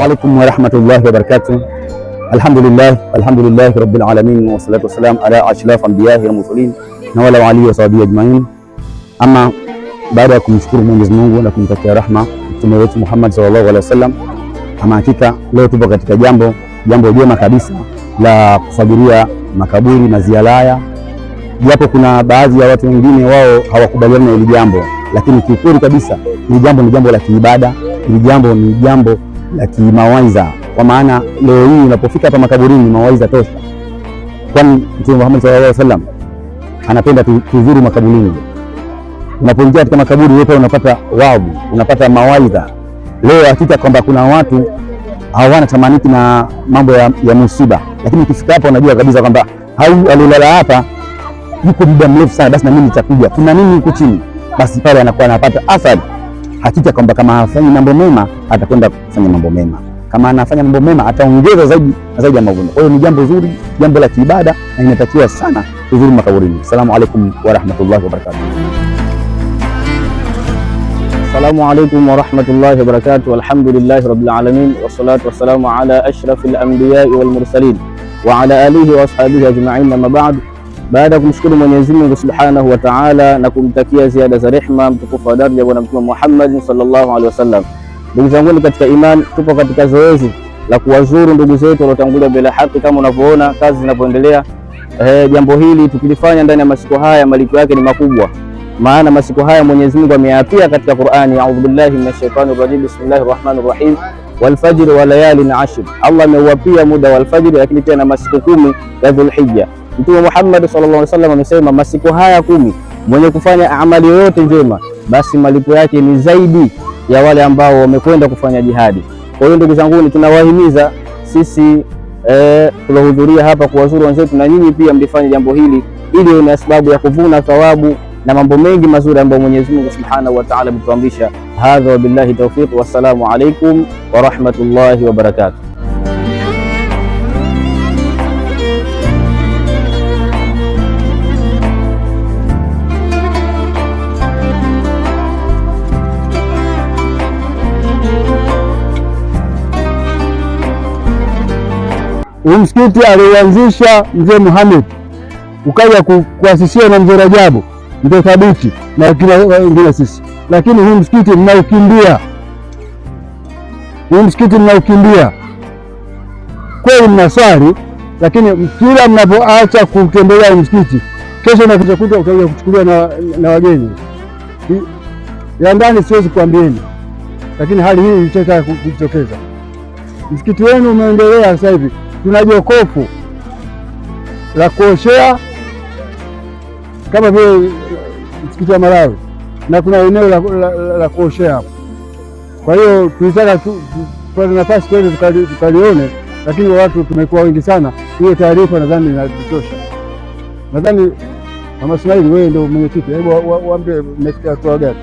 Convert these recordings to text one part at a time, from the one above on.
alaikum warahmatullahi wabarakatuh. Alhamdulillah rabbil alamin, wassalatu wassalamu ala ashrafil anbiya'i wal mursalin na wala alihi wa sahbihi ajmain. Ama baada ya kumshukuru Mwenyezi Mungu na kumtakia rahma Mtume wetu Muhammad sallallahu alaihi wasallam, ama hakika leo tupo katika jambo jema kabisa la kufagilia makaburi na ziara, japo kuna baadhi ya watu wengine wao hawakubaliana na hili jambo, lakini kiukweli kabisa hili jambo ni jambo la kiibada, hili jambo ni jambo la kimawaidha. Kwa maana leo hii unapofika hapa makaburini mawaidha tosha, kwani Mtume Muhammad sallallahu alaihi wasallam anapenda tuzuru makaburini. Unapoingia katika makaburi wewe unapata wabu, unapata mawaidha. Leo hakika kwamba kuna watu hawana tamaniki na mambo ya musiba, lakini ukifika hapa unajua kabisa kwamba alilala hapa yuko muda mrefu sana, basi na mimi nitakuja, kuna nini huko chini, basi pale anakuwa anapata athari. Hakika kwamba kama hafanyi mambo mema atakwenda kufanya mambo mema, kama anafanya mambo mema ataongeza zaidi ya mavuno. Kwa hiyo ni jambo zuri, jambo la kiibada, na inatakiwa sana kuzuru makaburini. Assalamu alaikum warahmatullahi wabarakatuh. Assalamu alaikum warahmatullahi wabarakatuh. Alhamdulillahi rabbil alamin, wassalatu wassalamu ala ashrafil anbiya'i wal mursalin wa ala alihi wa ashabihi ajma'in. Amma ba'd, baada ya kumshukuru Mwenyezi Mungu Subhanahu wa Ta'ala na kumtakia ziada za rehema mtukufu wa daraja Bwana Mtume Muhammad sallallahu alaihi wasallam, ndugu zangu katika imani, tupo katika zoezi la kuwazuru ndugu zetu waliotangulia bila haki. Kama unavyoona kazi zinavyoendelea, jambo hili tukilifanya ndani ya masiku haya malipo yake ni makubwa, maana masiku haya Mwenyezi Mungu ameyaapia katika Qur'ani, a'udhu billahi minash shaitani rajim, bismillahir rahmanir rahim, wal fajr wa layalin ashr. Allah ameuapia muda wal fajr, lakini pia na masiku 10 ya Dhulhijja. Mtume Muhammad sallallahu alaihi wasallam amesema masiku haya 10 mwenye kufanya amali yoyote njema, basi malipo yake ni zaidi ya wale ambao wamekwenda kufanya jihadi. Kwa hiyo ndugu zangu, tunawahimiza sisi tulohudhuria hapa kuwazuru wenzetu, na nyinyi pia mlifanye jambo hili ili ni sababu ya kuvuna thawabu na mambo mengi mazuri ambayo Mwenyezi Mungu Subhanahu wa Ta'ala ametuamrisha. Hadha wa billahi tawfiq, wassalamu alaikum wa rahmatullahi wa barakatuh. Msikiti alianzisha Mzee Muhammad, ukaja kuasisiwa na Mzee Rajabu, ndio thabiti na kila wengine sisi, lakini huu msikiti mnaukimbia, kweli mnaswali, lakini kila mnapoacha kutembelea msikiti, kesho na kitakuta utakuja kuchukuliwa na wageni ya ndani. Siwezi kuambieni, lakini hali hii ilitaka kujitokeza. Msikiti wenu umeendelea sasa hivi, tuna jokofu la kuoshea kama vile msikiti wa Malawi, na kuna eneo la kuoshea hapo. Kwa hiyo tulitaka tupate nafasi kweli tukalione, lakini watu tumekuwa wengi sana. Hiyo taarifa nadhani inatosha. Nadhani Mama Ismail, wewe ndio mwenyekiti, hebu waambie mmesikia hatua gani?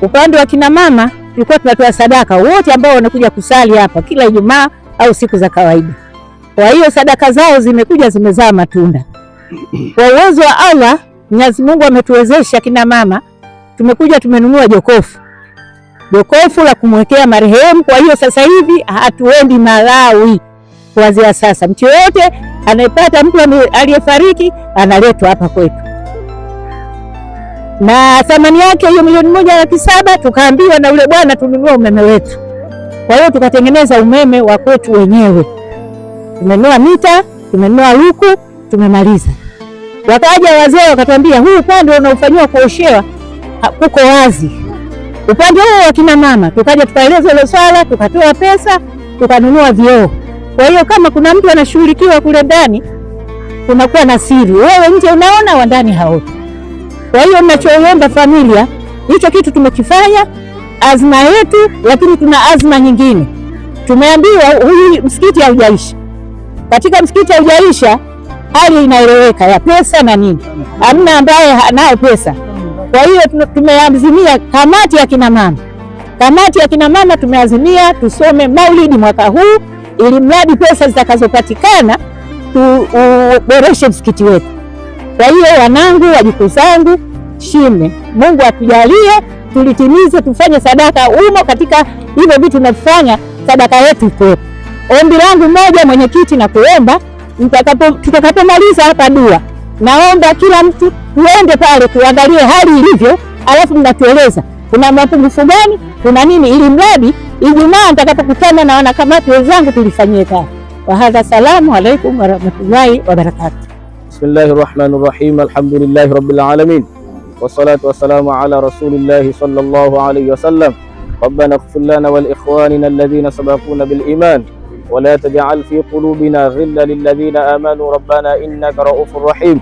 Upande wa kina mama tulikuwa tunatoa sadaka wote ambao wanakuja kusali hapa kila Ijumaa au siku za kawaida. Kwa hiyo sadaka zao zimekuja zimezaa matunda. Kwa uwezo wa Allah, Mwenyezi Mungu ametuwezesha kina mama, tumekuja tumenunua jokofu la kumwekea marehemu. Kwa hiyo sasa hivi hatuendi Malawi kuanzia sasa. Mtu yote anayepata mtu aliyefariki analetwa hapa kwetu, na thamani yake hiyo 1,700,000. Tukaambiwa na yule bwana tununue umeme wetu, kwa hiyo tukatengeneza umeme wa kwetu wenyewe. Tumenunua mita, tumenunua luku, tumemaliza. Wakaja wazee wakatuambia huu upande unaofanywa kuoshewa uko wazi, upande huo wa kina mama. Tukaja tukaeleza ile swala, tukatoa pesa, tukanunua vioo. Kwa hiyo kama kuna mtu anashughulikiwa kule ndani, kunakuwa na siri, wewe nje unaona, wa ndani haoni. Kwa hiyo ninachoomba familia, hicho kitu tumekifanya, azma yetu, lakini tuna azma nyingine. Tumeambiwa huyu msikiti haujaisha. Katika msikiti haujaisha, hali inaeleweka ya pesa na nini, hamna ambaye anayo pesa. Kwa hiyo tumeazimia kamati ya kina mama tumeazimia tusome maulidi mwaka huu, ili mradi pesa zitakazopatikana tuboreshe msikiti wetu. Kwa hiyo wanangu, wajukuu zangu, shime, Mungu atujalie tulitimize, tufanye sadaka umo katika hivyo vitu tunafanya, sadaka yetu iko. Ombi langu moja, mwenyekiti, na kuomba tutakapomaliza hapa dua, naomba kila mtu tuende pale tuangalie hali ilivyo, alafu mnatueleza kuna mapungufu gani, kuna nini, ili mradi Ijumaa nitakapokutana na wanakamati wenzangu tulifanyie kazi. Wa hadha, salamu alaykum wa rahmatullahi wa barakatuh. Bismillahir Rahmanir Rahim. Alhamdulillahi Rabbil Alamin. Wassalatu wassalamu ala Rasulillahi sallallahu alayhi wasallam. Rabbana ighfir lana wal ikhwanina alladhina sabaquna bil iman wa la taj'al fi qulubina ghillan lil ladhina amanu rabbana innaka ra'ufur rahim.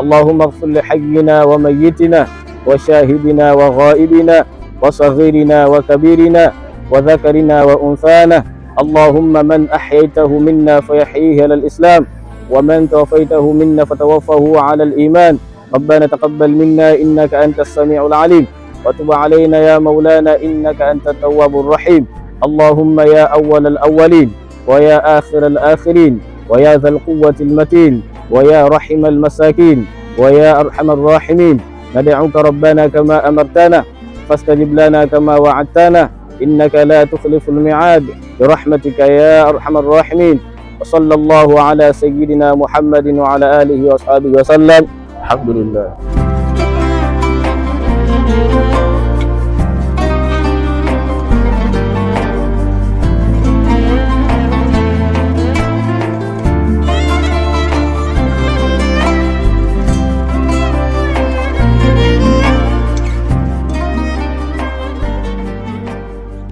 Allahumma ighfir li hayyina wa mayyitina wa shahidina wa ghaibina wa saghirina wa kabirina wa dhakarina wa unthana. Allahumma man ahyaytahu minna fayahyih ala al-islam wa man tawaffaytahu minna fatawaffahu ala al-iman. ربنا تقبل منا إنك أنت السميع العليم وتب علينا يا مولانا إنك أنت التواب الرحيم. اللهم يا أول الأولين ويا آخر الآخرين ويا ذا القوة المتين ويا رحم المساكين ويا أرحم الراحمين، ندعوك ربنا كما أمرتنا فاستجب لنا كما وعدتنا إنك لا تخلف الميعاد برحمتك يا أرحم الراحمين. وصلى الله على سيدنا محمد وعلى آله وأصحابه وسلم. Alhamdulillah.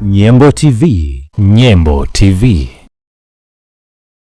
Nyembo TV. Nyembo TV.